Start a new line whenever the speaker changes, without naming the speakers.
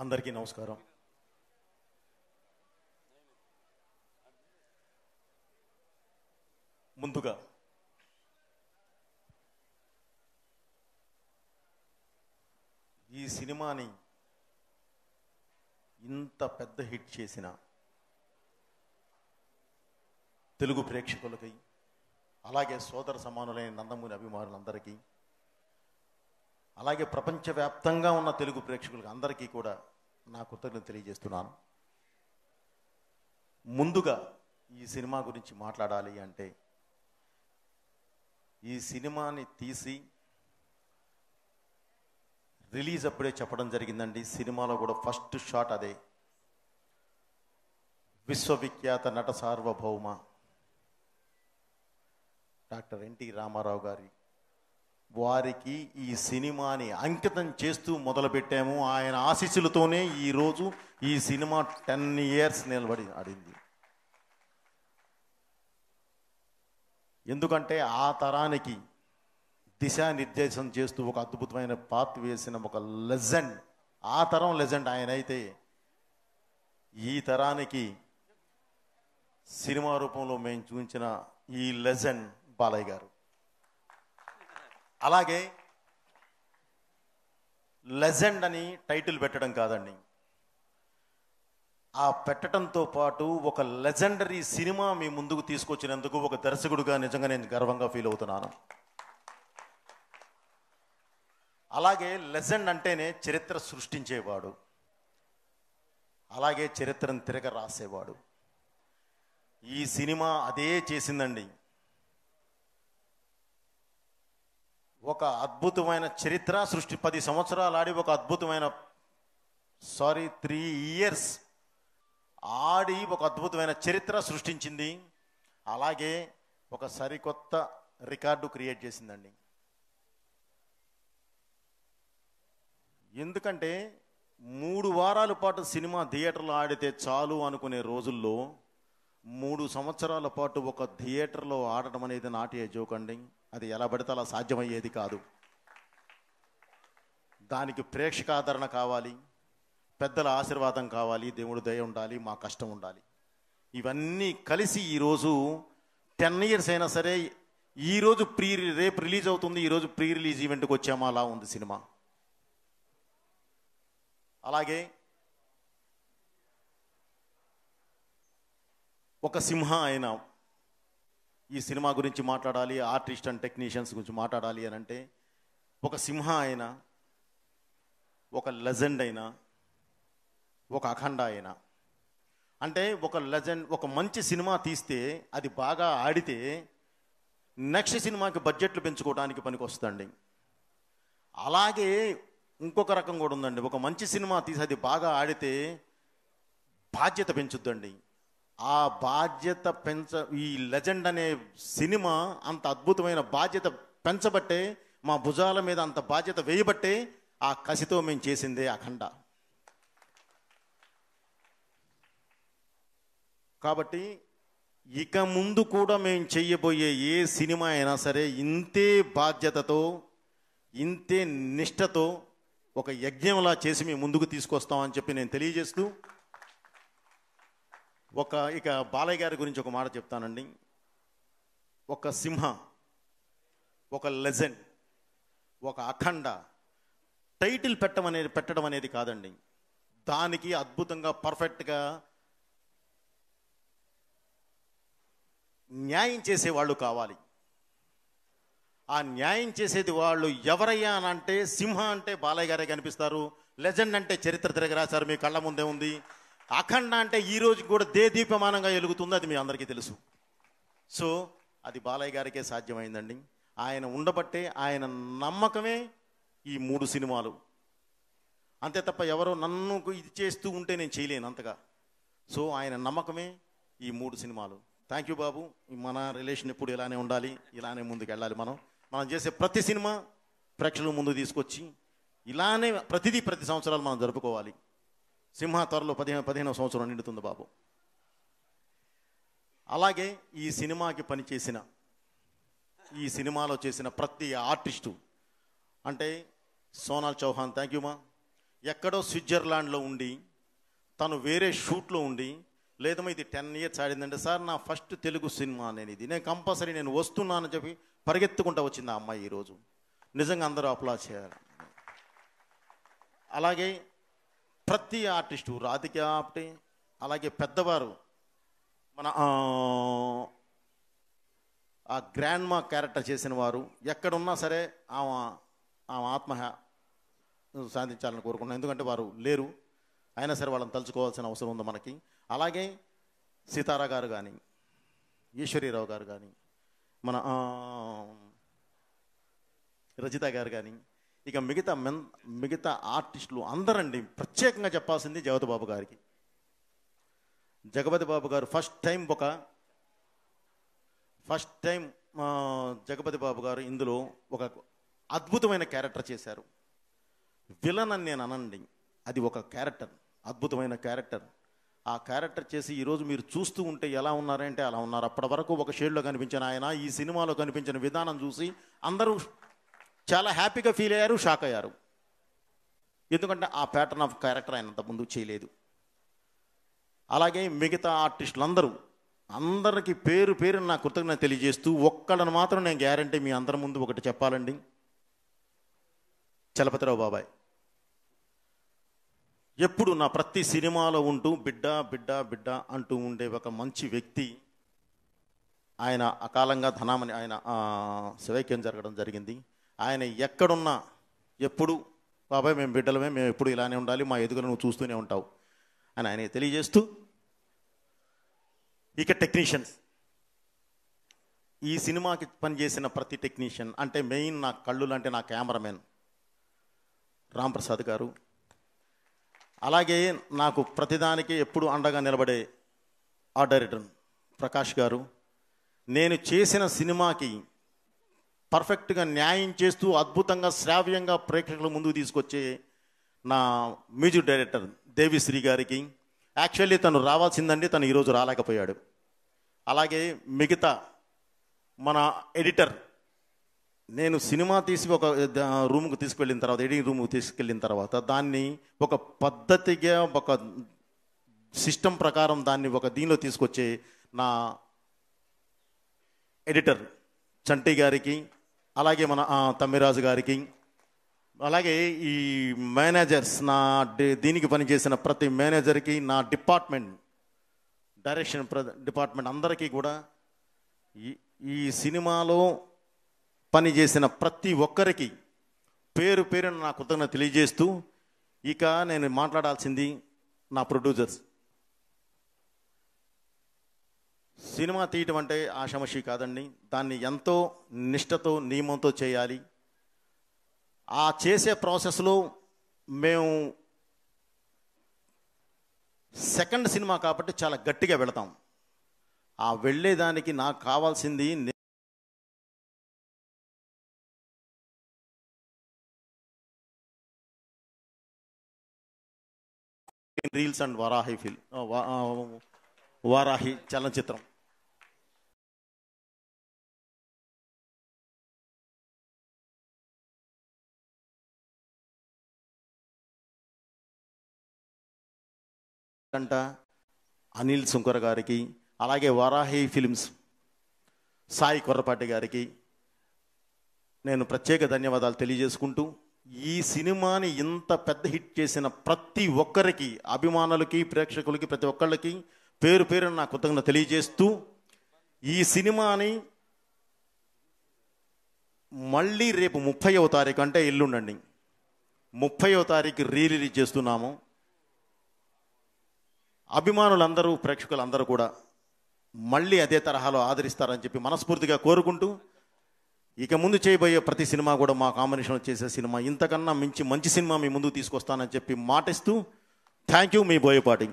అందరికీ నమస్కారం. ముందుగా ఈ సినిమాని ఇంత పెద్ద హిట్ చేసిన తెలుగు ప్రేక్షకులకి, అలాగే సోదర సమానులైన నందమూరి అభిమానులందరికీ, అలాగే ప్రపంచవ్యాప్తంగా ఉన్న తెలుగు ప్రేక్షకులకు అందరికీ కూడా నా కృతజ్ఞతలు తెలియజేస్తున్నాను. ముందుగా ఈ సినిమా గురించి మాట్లాడాలి అంటే, ఈ సినిమాని తీసి రిలీజ్ అప్పుడే చెప్పడం జరిగిందండి. సినిమాలో కూడా ఫస్ట్ షాట్ అదే. విశ్వవిఖ్యాత నట సార్వభౌమ డాక్టర్ ఎన్టీ రామారావు గారి వారికి ఈ సినిమాని అంకితం చేస్తూ మొదలుపెట్టాము. ఆయన ఆశీస్సులతోనే ఈరోజు ఈ సినిమా 10 years నిలబడి ఆడింది. ఎందుకంటే ఆ తరానికి దిశానిర్దేశం చేస్తూ ఒక అద్భుతమైన పాత్ర వేసిన ఒక లెజెండ్, ఆ తరం లెజెండ్ ఆయన అయితే, ఈ తరానికి సినిమా రూపంలో మేము చూపించిన ఈ లెజెండ్ బాలయ్య గారు. అలాగే లెజెండ్ అని టైటిల్ పెట్టడం కాదండి, ఆ పెట్టడంతో పాటు ఒక లెజెండరీ సినిమా మీ ముందుకు తీసుకొచ్చినందుకు ఒక దర్శకుడిగా నిజంగా నేను గర్వంగా ఫీల్ అవుతున్నాను. అలాగే లెజెండ్ అంటేనే చరిత్ర సృష్టించేవాడు, అలాగే చరిత్రను తిరగ రాసేవాడు. ఈ సినిమా అదే చేసిందండి. ఒక అద్భుతమైన చరిత్ర సృష్టి, 10 సంవత్సరాలు ఆడి ఒక అద్భుతమైన 3 years ఆడి ఒక అద్భుతమైన చరిత్ర సృష్టించింది. అలాగే ఒక సరికొత్త రికార్డు క్రియేట్ చేసిందండి. ఎందుకంటే 3 వారాల పాటు సినిమా థియేటర్లో ఆడితే చాలు అనుకునే రోజుల్లో 3 సంవత్సరాల పాటు ఒక థియేటర్లో ఆడటం అనేది నాటి జోకండి. అది ఎలా పడితే అలా సాధ్యమయ్యేది కాదు. దానికి ప్రేక్షక ఆదరణ కావాలి, పెద్దల ఆశీర్వాదం కావాలి, దేవుడి దయ ఉండాలి, మా కష్టం ఉండాలి. ఇవన్నీ కలిసి ఈరోజు 10 years అయినా సరే, ఈరోజు రేపు రిలీజ్ అవుతుంది, ఈరోజు ప్రీ రిలీజ్ ఈవెంట్కి వచ్చామా అలా ఉంది సినిమా. అలాగే ఒక సింహ అయినా ఈ సినిమా గురించి మాట్లాడాలి, ఆర్టిస్ట్ అండ్ టెక్నీషియన్స్ గురించి మాట్లాడాలి అని అంటే, ఒక సింహ అయినా, ఒక లెజెండ్ అయినా, ఒక అఖండ అయినా, అంటే ఒక లెజెండ్, ఒక మంచి సినిమా తీస్తే అది బాగా ఆడితే నెక్స్ట్ సినిమాకి బడ్జెట్లు పెంచుకోవడానికి పనికి వస్తుందండి. అలాగే ఇంకొక రకం కూడా ఉందండి. ఒక మంచి సినిమా తీసి అది బాగా ఆడితే బాధ్యత పెంచుద్దండి. ఆ బాధ్యత ఈ లెజెండ్ అనే సినిమా అంత అద్భుతమైన బాధ్యత పెంచబట్టే, మా భుజాల మీద అంత బాధ్యత వేయబట్టే ఆ కసితో మేము చేసిందే అఖండ. కాబట్టి ఇక ముందు కూడా మేము చెయ్యబోయే ఏ సినిమా అయినా సరే ఇంతే బాధ్యతతో, ఇంతే నిష్టతో, ఒక యజ్ఞంలా చేసి మేము ముందుకు తీసుకొస్తామని చెప్పి నేను తెలియజేస్తూ, ఇక బాలయ్య గారి గురించి ఒక మాట చెప్తానండి. ఒక సింహ, ఒక లెజెండ్, ఒక అఖండ టైటిల్ పెట్టడం అనేది కాదండి. దానికి అద్భుతంగా పర్ఫెక్ట్గా న్యాయం చేసేవాళ్ళు కావాలి. ఆ న్యాయం చేసేది వాళ్ళు ఎవరయ్యా అని అంటే, సింహ అంటే బాలయ్య గారే కనిపిస్తారు, లెజెండ్ అంటే చరిత్ర తిరగరాశారు, మీ కళ్ళ ముందే ఉంది. అఖండ అంటే ఈ రోజు కూడా దేదీప్యమానంగా వెలుగుతుంది, అది మీ అందరికీ తెలుసు. సో అది బాలయ్య గారికే సాధ్యమైందండి. ఆయన ఉండబట్టే, ఆయన నమ్మకమే ఈ 3 సినిమాలు. అంతే తప్ప ఎవరో నన్ను ఇది చేస్తూ ఉంటే నేను చేయలేను అంతగా. సో ఆయన నమ్మకమే ఈ 3 సినిమాలు. థ్యాంక్ యూ బాబు. మన రిలేషన్ ఎప్పుడు ఇలానే ఉండాలి, ఇలానే ముందుకు వెళ్ళాలి. మనం చేసే ప్రతి సినిమా ప్రేక్షకుల ముందు తీసుకొచ్చి ఇలానే ప్రతి సంవత్సరాలు మనం జరుపుకోవాలి. సింహ త్వరలో 15వ సంవత్సరం నిండుతుంది బాబు. అలాగే ఈ సినిమాకి పనిచేసిన, ఈ సినిమాలో చేసిన ప్రతి ఆర్టిస్టు, అంటే సోనాల్ చౌహాన్ థ్యాంక్ యూ మా, ఎక్కడో స్విట్జర్లాండ్లో ఉండి తను వేరే షూట్లో ఉండి, లేదమ్మా ఇది 10 years ఆడిందంటే, సార్ నా ఫస్ట్ తెలుగు సినిమా నేను కంపల్సరీ నేను వస్తున్నానని చెప్పి పరిగెత్తుకుంటూ వచ్చింది ఆ అమ్మాయి. ఈరోజు నిజంగా అందరూ అప్లాజ్ చేయాలి. అలాగే ప్రతి ఆర్టిస్టు, రాధిక ఆప్టే, అలాగే పెద్దవారు, మన ఆ గ్రాండ్ మా క్యారెక్టర్ చేసిన వారు ఎక్కడున్నా సరే ఆమె ఆత్మ సాధించాలని కోరుకుంటున్నాను. ఎందుకంటే వారు లేరు, అయినా సరే వాళ్ళని తలుచుకోవాల్సిన అవసరం ఉంది మనకి. అలాగే సీతారా గారు కానీ, ఈశ్వరీరావు గారు కానీ, మన రజిత గారు కానీ, ఇక మిగతా ఆర్టిస్టులు అందరండి. ప్రత్యేకంగా చెప్పాల్సింది జగపతి బాబు గారికి. జగపతి బాబు గారు ఫస్ట్ టైం జగపతి బాబు గారు ఇందులో ఒక అద్భుతమైన క్యారెక్టర్ చేశారు. విలన్ అని నేను అనండి, అది ఒక క్యారెక్టర్, అద్భుతమైన క్యారెక్టర్. ఆ క్యారెక్టర్ చేసి ఈరోజు మీరు చూస్తూ ఉంటే ఎలా ఉన్నారంటే అలా ఉన్నారు. అప్పటి వరకు ఒక షేడ్లో కనిపించిన ఆయన ఈ సినిమాలో కనిపించిన విధానం చూసి అందరూ చాలా హ్యాపీగా ఫీల్ అయ్యారు, షాక్ అయ్యారు. ఎందుకంటే ఆ ప్యాటర్న్ ఆఫ్ క్యారెక్టర్ ఆయన అంతకుముందు చేయలేదు. అలాగే మిగతా ఆర్టిస్టులు అందరికీ పేరు నా కృతజ్ఞత తెలియజేస్తూ, ఒక్కళ్ళని మాత్రం నేను గ్యారంటీ మీ అందరి ముందు ఒకటి చెప్పాలండి. చలపతిరావు బాబాయ్ ఎప్పుడు నా ప్రతి సినిమాలో ఉంటూ బిడ్డ బిడ్డ బిడ్డ అంటూ ఉండే ఒక మంచి వ్యక్తి. ఆయన అకాలంగా ధనామని ఆయన శివైక్యం జరగడం జరిగింది. ఆయన ఎక్కడున్నా ఎప్పుడు బాబాయ్ మేము బిడ్డలమే, మేము ఎప్పుడు ఇలానే ఉండాలి, మా ఎదుగులు నువ్వు చూస్తూనే ఉంటావు అని ఆయన తెలియజేస్తూ, ఇక టెక్నీషియన్స్, ఈ సినిమాకి పనిచేసిన ప్రతి టెక్నీషియన్ అంటే మెయిన్ నా కళ్ళు లాంటి నా కెమెరామెన్ రాంప్రసాద్ గారు, అలాగే నాకు ప్రతిదానికి ఎప్పుడు అండగా నిలబడే ఆర్ట్ డైరెక్టర్ ప్రకాష్ గారు, నేను చేసిన సినిమాకి పర్ఫెక్ట్గా న్యాయం చేస్తూ అద్భుతంగా శ్రావ్యంగా ప్రేక్షకుల ముందుకు తీసుకొచ్చే నా మ్యూజిక్ డైరెక్టర్ దేవిశ్రీ గారికి. యాక్చువల్లీ తను రావాల్సిందండి, తను ఈరోజు రాలేకపోయాడు. అలాగే మిగతా మన ఎడిటర్, నేను సినిమా తీసి ఒక రూమ్కి తీసుకెళ్ళిన తర్వాత, ఎడిటింగ్ రూమ్కి తీసుకెళ్ళిన తర్వాత దాన్ని ఒక పద్ధతిగా ఒక సిస్టమ్ ప్రకారం దాన్ని ఒక దీనిలో తీసుకొచ్చే నా ఎడిటర్ చంటి గారికి, అలాగే మన తమ్మిరాజు గారికి, అలాగే ఈ మేనేజర్స్, నా దీనికి పనిచేసిన ప్రతి మేనేజర్కి, నా డిపార్ట్మెంట్ డైరెక్షన్ డిపార్ట్మెంట్ అందరికీ కూడా, ఈ సినిమాలో పనిచేసిన ప్రతి ఒక్కరికి పేరు నా కృతజ్ఞత తెలియజేస్తూ, ఇక నేను మాట్లాడాల్సింది నా ప్రొడ్యూసర్స్. సినిమా తీయటం అంటే ఆషామాషి కాదండి, దాన్ని ఎంతో నిష్ఠతో నియమంతో చేయాలి. ఆ చేసే ప్రాసెస్లో మేము సెకండ్ సినిమా కాబట్టి చాలా గట్టిగా వెళతాం. ఆ వెళ్ళేదానికి నాకు కావాల్సింది రీల్స్ అండ్ వారాహి చలనచిత్రం. అనిల్ సుంకర్ గారికి, అలాగే వారాహి ఫిల్మ్స్ సాయి కొర్రపాటి గారికి నేను ప్రత్యేక ధన్యవాదాలు తెలియజేసుకుంటూ, ఈ సినిమాని ఇంత పెద్ద హిట్ చేసిన ప్రతి ఒక్కరికి, అభిమానులకి, ప్రేక్షకులకి, ప్రతి ఒక్కళ్ళకి పేరు నా కృతజ్ఞత తెలియజేస్తూ, ఈ సినిమాని మళ్ళీ రేపు 30వ తారీఖు అంటే ఎల్లుండండి 30వ తారీఖు రిలీజ్ చేస్తున్నాము. అభిమానులందరూ, ప్రేక్షకులందరూ కూడా మళ్ళీ అదే తరహాలో ఆదరిస్తారని చెప్పి మనస్ఫూర్తిగా కోరుకుంటూ, ఇక ముందు చేయబోయే ప్రతి సినిమా కూడా మా కాంబినేషన్లో చేసే సినిమా ఇంతకన్నా మంచి సినిమా మీ ముందుకు తీసుకొస్తానని చెప్పి మాటిస్తూ, థ్యాంక్ యూ, మీ బోయపాటి.